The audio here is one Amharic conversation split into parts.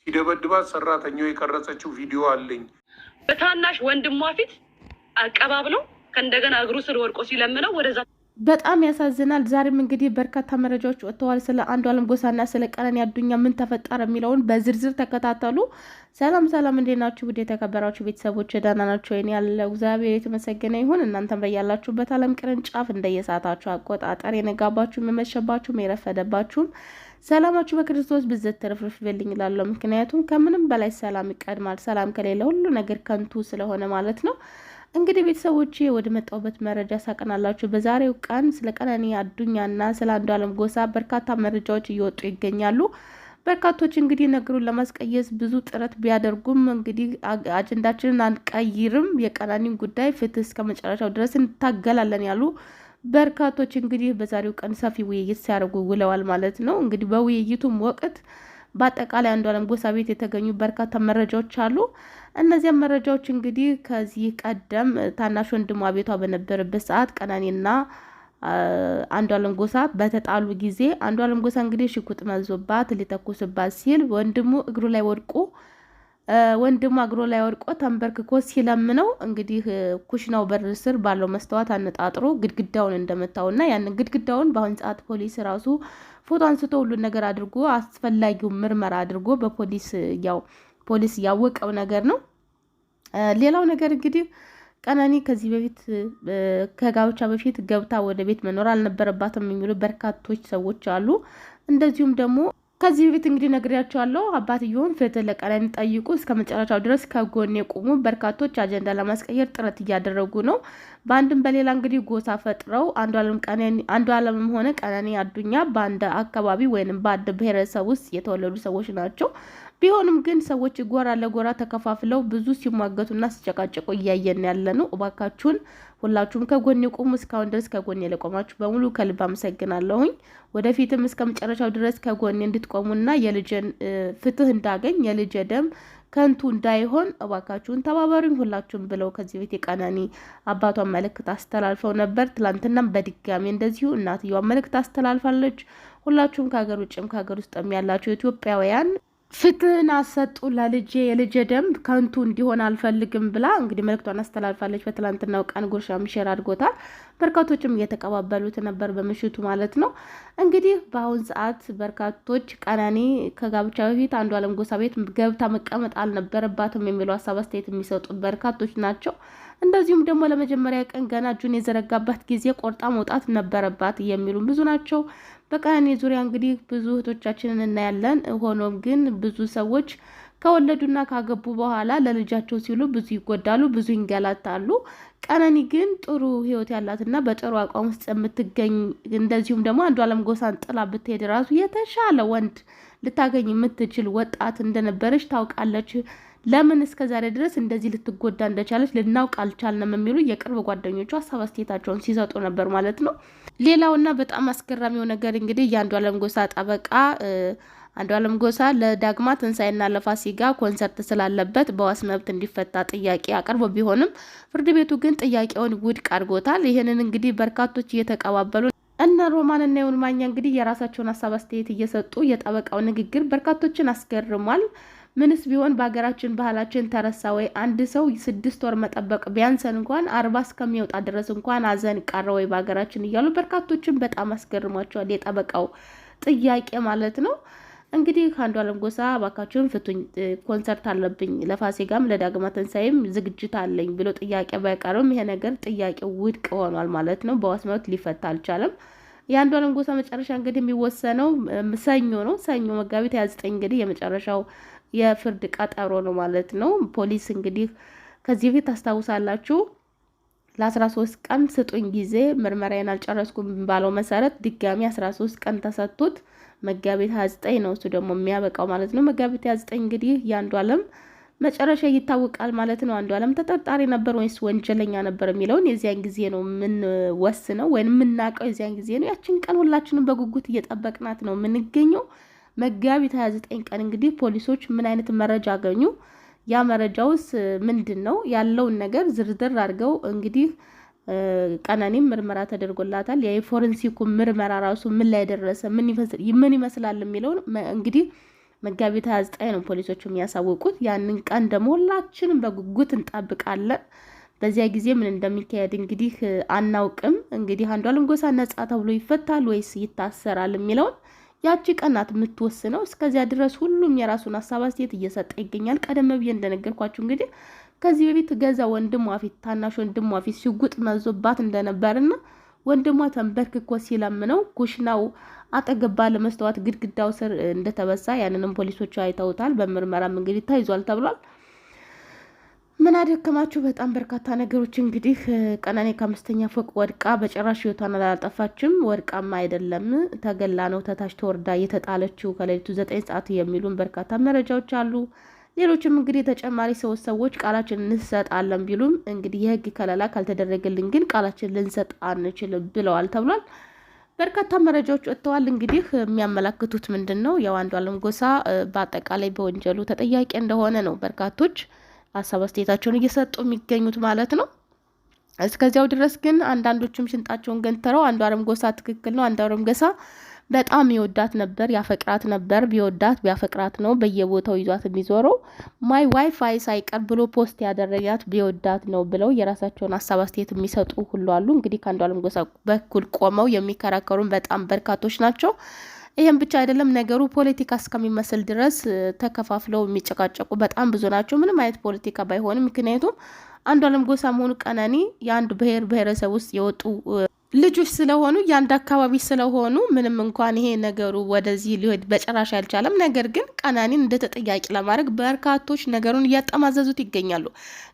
ሲደበድባት ሰራተኛው የቀረጸችው ቪዲዮ አለኝ። በታናሽ ወንድሟ ፊት አቀባብለው ከእንደገና እግሩ ስር ወድቆ ሲለምነው ወደዛ በጣም ያሳዝናል። ዛሬም እንግዲህ በርካታ መረጃዎች ወጥተዋል። ስለ አንዷለም ጎሳና ስለ ቀነኒ አዱኛ ምን ተፈጠረ የሚለውን በዝርዝር ተከታተሉ። ሰላም ሰላም፣ እንዴት ናችሁ? ውድ የተከበራችሁ ቤተሰቦች ደህና ናችሁ? እኔ ያለው እግዚአብሔር የተመሰገነ ይሁን። እናንተም በያላችሁበት ዓለም ቅርንጫፍ እንደየሰዓታችሁ አቆጣጠር የነጋባችሁ የመሸባችሁ የረፈደባችሁም ሰላማችሁ በክርስቶስ ብዘት ተረፍርፍ ይበልኝ እላለሁ። ምክንያቱም ከምንም በላይ ሰላም ይቀድማል። ሰላም ከሌለ ሁሉ ነገር ከንቱ ስለሆነ ማለት ነው። እንግዲህ ቤተሰቦቼ ወደ መጣሁበት መረጃ ሳቀናላችሁ። በዛሬው ቀን ስለ ቀነኒ አዱኛና ስለ አንዷለም ጎሳ በርካታ መረጃዎች እየወጡ ይገኛሉ። በርካቶች እንግዲህ ነገሩን ለማስቀየስ ብዙ ጥረት ቢያደርጉም እንግዲህ አጀንዳችንን አንቀይርም፣ የቀነኒን ጉዳይ ፍትህ እስከ መጨረሻው ድረስ እንታገላለን ያሉ በርካቶች እንግዲህ በዛሬው ቀን ሰፊ ውይይት ሲያደርጉ ውለዋል ማለት ነው። እንግዲህ በውይይቱም ወቅት በአጠቃላይ አንዷለም ጎሳ ቤት የተገኙ በርካታ መረጃዎች አሉ። እነዚያም መረጃዎች እንግዲህ ከዚህ ቀደም ታናሽ ወንድሟ ቤቷ በነበረበት ሰዓት ቀነኒና አንዷለም ጎሳ በተጣሉ ጊዜ አንዷለም ጎሳ እንግዲህ ሽጉጥ መዞባት ሊተኩስባት ሲል ወንድሙ እግሩ ላይ ወድቆ ተንበርክኮ ሲለምነው እንግዲህ ኩሽናው በር ስር ባለው መስተዋት አነጣጥሮ ግድግዳውን እንደመታውና ያንን ግድግዳውን በአሁን ሰዓት ፖሊስ ራሱ ፎቶ አንስቶ ሁሉን ነገር አድርጎ አስፈላጊው ምርመራ አድርጎ ፖሊስ ያወቀው ነገር ነው። ሌላው ነገር እንግዲህ ቀነኒ ከዚህ በፊት ከጋብቻ በፊት ገብታ ወደ ቤት መኖር አልነበረባትም የሚሉ በርካቶች ሰዎች አሉ። እንደዚሁም ደግሞ ከዚህ በፊት እንግዲህ ነግሬያቸዋለሁ። አባትየውን ፍትህ ለቀነኒ ጠይቁ፣ እስከ መጨረሻው ድረስ ከጎን የቆሙ በርካቶች አጀንዳ ለማስቀየር ጥረት እያደረጉ ነው። በአንድም በሌላ እንግዲህ ጎሳ ፈጥረው አንዷለምም ሆነ ቀነኒ አዱኛ በአንድ አካባቢ ወይንም በአንድ ብሔረሰብ ውስጥ የተወለዱ ሰዎች ናቸው። ቢሆንም ግን ሰዎች ጎራ ለጎራ ተከፋፍለው ብዙ ሲሟገቱና ሲጨቃጨቁ እያየን ያለ ነው። እባካችሁን ሁላችሁም ከጎን የቆሙ፣ እስካሁን ድረስ ከጎን ለቆማችሁ በሙሉ ከልብ አመሰግናለሁኝ። ወደፊትም እስከ መጨረሻው ድረስ ከጎን እንድትቆሙና የልጅን ፍትህ እንዳገኝ የልጅ ደም ከንቱ እንዳይሆን እባካችሁን ተባበሩኝ ሁላችሁም ብለው ከዚህ ቤት የቀነኒ አባቷን መልእክት አስተላልፈው ነበር። ትላንትናም በድጋሚ እንደዚሁ እናትየዋ መልእክት አስተላልፋለች። ሁላችሁም ከሀገር ውጭም ከሀገር ውስጥም ያላችሁ ኢትዮጵያውያን ፍትህን አሰጡ ለልጄ፣ የልጄ ደም ከንቱ እንዲሆን አልፈልግም ብላ እንግዲህ መልእክቷን አስተላልፋለች። በትላንትናው ቀን ጉርሻም ሼር አድርጎታል። በርካቶችም እየተቀባበሉት ነበር በምሽቱ ማለት ነው። እንግዲህ በአሁን ሰዓት በርካቶች ቀነኒ ከጋብቻ በፊት አንዷለም ጎሳ ቤት ገብታ መቀመጥ አልነበረባትም የሚሉ ሀሳብ አስተያየት የሚሰጡ በርካቶች ናቸው። እንደዚሁም ደግሞ ለመጀመሪያ ቀን ገና እጁን የዘረጋባት ጊዜ ቆርጣ መውጣት ነበረባት የሚሉ ብዙ ናቸው። በቀነኒ ዙሪያ እንግዲህ ብዙ እህቶቻችንን እናያለን። ሆኖም ግን ብዙ ሰዎች ከወለዱና ካገቡ በኋላ ለልጃቸው ሲሉ ብዙ ይጎዳሉ፣ ብዙ ይንገላታሉ። ቀነኒ ግን ጥሩ ህይወት ያላትና በጥሩ አቋም ውስጥ የምትገኝ እንደዚሁም ደግሞ አንዷለም ጎሳን ጥላ ብትሄድ ራሱ የተሻለ ወንድ ልታገኝ የምትችል ወጣት እንደነበረች ታውቃለች። ለምን እስከ ዛሬ ድረስ እንደዚህ ልትጎዳ እንደቻለች ልናውቅ አልቻልንም የሚሉ የቅርብ ጓደኞቿ ሀሳብ አስተያየታቸውን ሲሰጡ ነበር ማለት ነው። ሌላውና በጣም አስገራሚው ነገር እንግዲህ የአንዷለም ጎሳ ጠበቃ አንዷለም ጎሳ ለዳግማ ትንሳኤና ለፋሲካ ኮንሰርት ስላለበት በዋስ መብት እንዲፈታ ጥያቄ አቅርቦ ቢሆንም ፍርድ ቤቱ ግን ጥያቄውን ውድቅ አድርጎታል። ይህንን እንግዲህ በርካቶች እየተቀባበሉ እነ ሮማን እና ይሁን ማኛ እንግዲህ የራሳቸውን ሀሳብ አስተያየት እየሰጡ የጠበቃው ንግግር በርካቶችን አስገርሟል። ምንስ ቢሆን በሀገራችን ባህላችን ተረሳ ወይ? አንድ ሰው 6 ወር መጠበቅ ቢያንሰን እንኳን 40 እስከሚወጣ ድረስ እንኳን አዘን ቀረ ወይ በሀገራችን እያሉ በርካቶችን በጣም አስገርሟቸዋል። የጠበቃው ጥያቄ ማለት ነው። እንግዲህ አንዷለም ጎሳ ባካችሁን ፍቱኝ፣ ኮንሰርት አለብኝ፣ ለፋሲካም ለዳግማ ትንሳኤም ዝግጅት አለኝ ብሎ ጥያቄ ባይቀርም ይሄ ነገር ጥያቄው ውድቅ ሆኗል ማለት ነው። በዋስ መብት ሊፈታ አልቻለም። የአንዷለም ጎሳ መጨረሻ እንግዲህ የሚወሰነው ሰኞ ነው። ሰኞ መጋቢት 29 እንግዲህ የመጨረሻው የፍርድ ቀጠሮ ነው ማለት ነው። ፖሊስ እንግዲህ ከዚህ በፊት ታስታውሳላችሁ ለ13 ቀን ስጡኝ ጊዜ ምርመራዬን አልጨረስኩም ባለው መሰረት ድጋሚ 13 ቀን ተሰጥቶት መጋቢት 29 ነው እሱ ደግሞ የሚያበቃው ማለት ነው። መጋቢት 29 እንግዲህ የአንዷለም መጨረሻ ይታወቃል ማለት ነው። አንዷለም ተጠርጣሪ ነበር ወይስ ወንጀለኛ ነበር የሚለውን የዚያን ጊዜ ነው የምንወስነው ወይም የምናውቀው የዚያን ጊዜ ነው። ያችን ቀን ሁላችንም በጉጉት እየጠበቅናት ነው የምንገኘው። መጋቢት 29 ቀን እንግዲህ ፖሊሶች ምን አይነት መረጃ አገኙ፣ ያ መረጃውስ ምንድነው ያለውን ነገር ዝርዝር አድርገው እንግዲህ ቀነኒም ምርመራ ተደርጎላታል። የፎረንሲኩ ምርመራ ራሱ ምን ላይ ደረሰ ምን ይመስላል የሚለው እንግዲህ መጋቢት 29 ነው ፖሊሶቹ የሚያሳውቁት። ያንን ቀን ደግሞ ሁላችንም በጉጉት እንጠብቃለን። በዚያ ጊዜ ምን እንደሚካሄድ እንግዲህ አናውቅም። እንግዲህ አንዷለም ጎሳ ነጻ ተብሎ ይፈታል ወይስ ይታሰራል የሚለውን ያቺ ቀናት የምትወስነው። እስከዚያ ድረስ ሁሉም የራሱን ሀሳብ አስተያየት እየሰጠ ይገኛል። ቀደም ብዬ እንደነገርኳችሁ እንግዲህ ከዚህ በፊት ገዛ ወንድሟ ፊት ታናሽ ወንድሟ ፊት ሽጉጥ መዞባት እንደነበርና ወንድሟ ተንበርክኮ ሲለምነው ኩሽናው አጠገብ ባለ መስተዋት ግድግዳው ስር እንደተበሳ ያንንም ፖሊሶቹ አይተውታል። በምርመራም እንግዲህ ተይዟል ተብሏል። ምን አደከማችሁ? በጣም በርካታ ነገሮች እንግዲህ ቀነኔ ከ5ኛ ፎቅ ወድቃ በጭራሽ ህይወቷን አላጠፋችም። ወድቃማ አይደለም ተገላ ነው ተታች ተወርዳ የተጣለችው ከሌሊቱ 9 ሰዓት የሚሉን በርካታ መረጃዎች አሉ። ሌሎችም እንግዲህ ተጨማሪ ሰዎች ቃላችን እንሰጣለን ቢሉም እንግዲህ የህግ ከለላ ካልተደረገልን ግን ቃላችን ልንሰጥ አንችልም ብለዋል ተብሏል። በርካታ መረጃዎች ወጥተዋል። እንግዲህ የሚያመላክቱት ምንድነው? የአንዷለም ጎሳ በአጠቃላይ በወንጀሉ ተጠያቂ እንደሆነ ነው በርካቶች ሀሳብ አስተያየታቸውን እየሰጡ የሚገኙት ማለት ነው። እስከዚያው ድረስ ግን አንዳንዶቹም ሽንጣቸውን ገንተረው አንዷለም ጎሳ ትክክል ነው፣ አንዷለም ጎሳ በጣም ይወዳት ነበር፣ ያፈቅራት ነበር፣ ቢወዳት ቢያፈቅራት ነው በየቦታው ይዟት የሚዞረው ማይ ዋይፋይ ሳይቀር ብሎ ፖስት ያደረጋት ቢወዳት ነው ብለው የራሳቸውን ሀሳብ አስተያየት የሚሰጡ ሁሉ አሉ። እንግዲህ ከአንዷለም ጎሳ በኩል ቆመው የሚከራከሩን በጣም በርካቶች ናቸው። ይሄን ብቻ አይደለም ነገሩ ፖለቲካ እስከሚመስል ድረስ ተከፋፍለው የሚጨቃጨቁ በጣም ብዙ ናቸው። ምንም አይነት ፖለቲካ ባይሆንም ምክንያቱም አንዷለም ጎሳ መሆኑ ቀነኒ የአንድ ብሔረሰብ ውስጥ የወጡ ልጆች ስለሆኑ የአንድ አካባቢ ስለሆኑ ምንም እንኳን ይሄ ነገሩ ወደዚህ ሊሄድ በጭራሽ አልቻለም። ነገር ግን ቀነኒን እንደ ተጠያቂ ለማድረግ በርካቶች ነገሩን እያጠማዘዙት ይገኛሉ።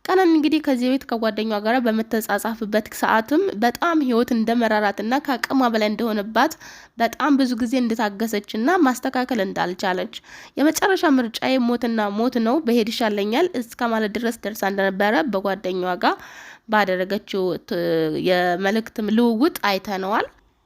ቀነኒ እንግዲህ ከዚህ ቤት ከጓደኛዋ ጋር በመተጻጻፍበት ሰዓትም በጣም ህይወት እንደመራራትና ከአቅሟ በላይ እንደሆነባት በጣም ብዙ ጊዜ እንደታገሰችና ማስተካከል እንዳልቻለች የመጨረሻ ምርጫዬ ሞትና ሞት ነው በሄድ ይሻለኛል እስከ ማለት ድረስ ደርሳ እንደነበረ በጓደኛዋ ጋር ባደረገችው የመልእክት ልውውጥ አይተነዋል።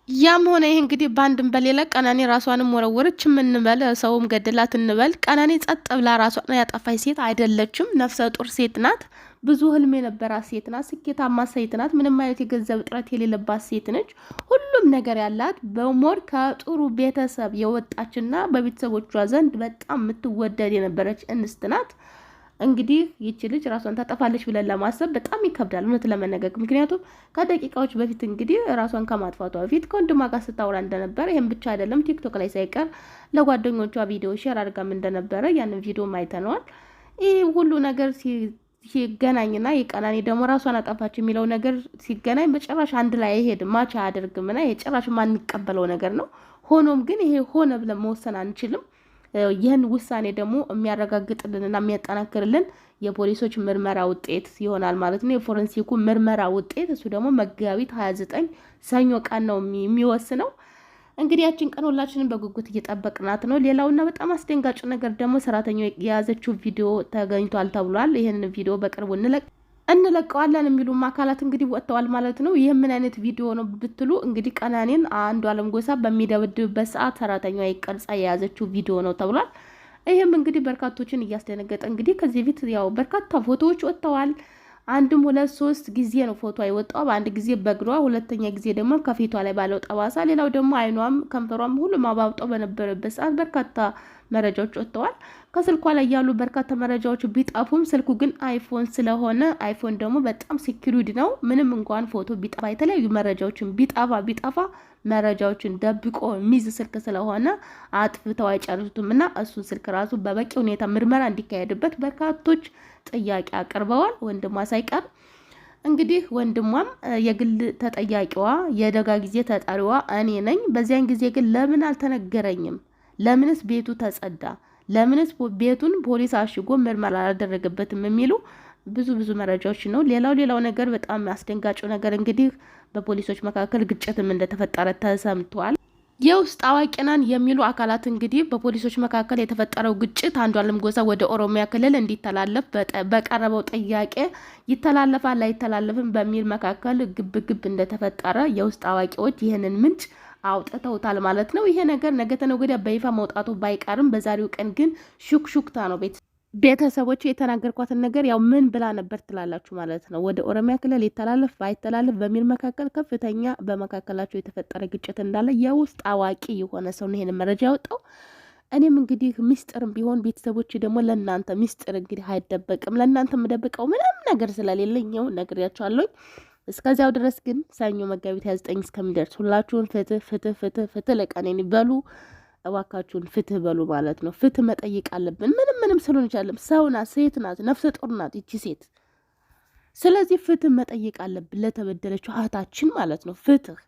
ያም ሆነ ይህ እንግዲህ በአንድም በሌላ ቀነኒ ራሷንም ወረወረች እንበል ሰውም ገደላት እንበል ቀነኒ ጸጥ ብላ ራሷን ያጠፋች ሴት አይደለችም። ነፍሰ ጡር ሴት ናት። ብዙ ህልም የነበራት ሴት ናት። ስኬታማ ሴት ናት። ምንም አይነት የገንዘብ እጥረት የሌለባት ሴት ነች። ሁሉም ነገር ያላት በሞር ከጥሩ ቤተሰብ የወጣችና በቤተሰቦቿ ዘንድ በጣም የምትወደድ የነበረች እንስት ናት። እንግዲህ ይቺ ልጅ ራሷን ታጠፋለች ብለን ለማሰብ በጣም ይከብዳል እውነት ለመነገር። ምክንያቱም ከደቂቃዎች በፊት እንግዲህ ራሷን ከማጥፋቷ በፊት ከወንድሟ ጋር ስታወራ እንደነበረ፣ ይሄን ብቻ አይደለም ቲክቶክ ላይ ሳይቀር ለጓደኞቿ ቪዲዮ ሼር አድርጋም እንደነበረ ያንን ቪዲዮ አይተነዋል። ይህ ሁሉ ነገር ሲገናኝና የቀነኒ ደግሞ ራሷን አጠፋች የሚለው ነገር ሲገናኝ በጭራሽ አንድ ላይ አይሄድም፣ ማቻ አያደርግምና የጭራሽ ማንቀበለው ነገር ነው። ሆኖም ግን ይሄ ሆነ ብለን መወሰን አንችልም። ይህን ውሳኔ ደግሞ የሚያረጋግጥልንና የሚያጠናክርልን የፖሊሶች ምርመራ ውጤት ይሆናል ማለት ነው። የፎረንሲኩ ምርመራ ውጤት እሱ ደግሞ መጋቢት 29 ሰኞ ቀን ነው የሚወስነው። እንግዲህ ያችን ቀን ሁላችንም በጉጉት እየጠበቅናት ነው። ሌላውና በጣም አስደንጋጭ ነገር ደግሞ ሰራተኛው የያዘችው ቪዲዮ ተገኝቷል ተብሏል። ይህንን ቪዲዮ በቅርቡ እንለቀዋለን የሚሉ አካላት እንግዲህ ወጥተዋል ማለት ነው። ይህ ምን አይነት ቪዲዮ ነው ብትሉ እንግዲህ ቀነኒን አንዷለም ጎሳ በሚደበድብበት ሰዓት ሰራተኛዋ ይቀርጻ የያዘችው ቪዲዮ ነው ተብሏል። ይህም እንግዲህ በርካቶችን እያስደነገጠ እንግዲህ ከዚህ ፊት ያው በርካታ ፎቶዎች ወጥተዋል። አንድም 2-3 ጊዜ ነው ፎቶ አይወጣው። በአንድ ጊዜ በግሯ፣ ሁለተኛ ጊዜ ደግሞ ከፊቷ ላይ ባለው ጠባሳ፣ ሌላው ደግሞ አይኗም ከንፈሯም ሁሉም አባብጦ በነበረበት ሰዓት በርካታ መረጃዎች ወጥተዋል። ከስልኳ ላይ ያሉ በርካታ መረጃዎች ቢጠፉም ስልኩ ግን አይፎን ስለሆነ አይፎን ደግሞ በጣም ሴኩሪድ ነው። ምንም እንኳን ፎቶ ቢጠፋ የተለያዩ መረጃዎችን ቢጠፋ መረጃዎችን ደብቆ የሚይዝ ስልክ ስለሆነ አጥፍተው አይጨርሱትም እና እሱን ስልክ ራሱ በበቂ ሁኔታ ምርመራ እንዲካሄድበት በርካቶች ጥያቄ አቅርበዋል። ወንድሟ ሳይቀር እንግዲህ ወንድሟም የግል ተጠያቂዋ የደጋ ጊዜ ተጠሪዋ እኔ ነኝ። በዚያን ጊዜ ግን ለምን አልተነገረኝም? ለምንስ ቤቱ ተጸዳ? ለምንስ ቤቱን ፖሊስ አሽጎ ምርመራ አላደረገበትም? የሚሉ ብዙ መረጃዎች ነው። ሌላው ነገር በጣም አስደንጋጭው ነገር እንግዲህ በፖሊሶች መካከል ግጭትም እንደተፈጠረ ተሰምቷል። የውስጥ አዋቂ ነን የሚሉ አካላት እንግዲህ በፖሊሶች መካከል የተፈጠረው ግጭት አንዷለም ጎሳ ወደ ኦሮሚያ ክልል እንዲተላለፍ በቀረበው ጥያቄ ይተላለፋል አይተላለፍም በሚል መካከል ግብ እንደተፈጠረ የውስጥ አዋቂዎች ይህንን ምንጭ አውጥተውታል ማለት ነው። ይሄ ነገር ነገ ተነገ ወዲያ በይፋ መውጣቱ ባይቀርም በዛሬው ቀን ግን ሹክሹክታ ነው። ቤተሰቦቹ የተናገርኳትን ነገር ያው ምን ብላ ነበር ትላላችሁ ማለት ነው። ወደ ኦሮሚያ ክልል ይተላለፍ ባይተላለፍ በሚል መካከል ከፍተኛ በመካከላቸው የተፈጠረ ግጭት እንዳለ የውስጥ አዋቂ የሆነ ሰው ነው ይሄን መረጃ ያወጣው። እኔም እንግዲህ ሚስጥርም ቢሆን ቤተሰቦች ደግሞ ለእናንተ ሚስጥር እንግዲህ አይደበቅም። ለእናንተ የምደብቀው ምንም ነገር ስለሌለኝ ነው ነግሬያችኋለሁ። እስከዚያው ድረስ ግን ሰኞ መጋቢት 29 እስከሚደርስ ሁላችሁን ፍትህ ፍትህ ፍትህ ፍትህ ለቀነኒ በሉ እባካችሁን፣ ፍትህ በሉ ማለት ነው። ፍትህ መጠየቅ አለብን። ምንም ስለሆነች አይደለም፣ ሰው ናት፣ ሴት ናት፣ ነፍሰ ጡር ናት ይቺ ሴት። ስለዚህ ፍትህ መጠየቅ አለብን ለተበደለችው እህታችን ማለት ነው። ፍትህ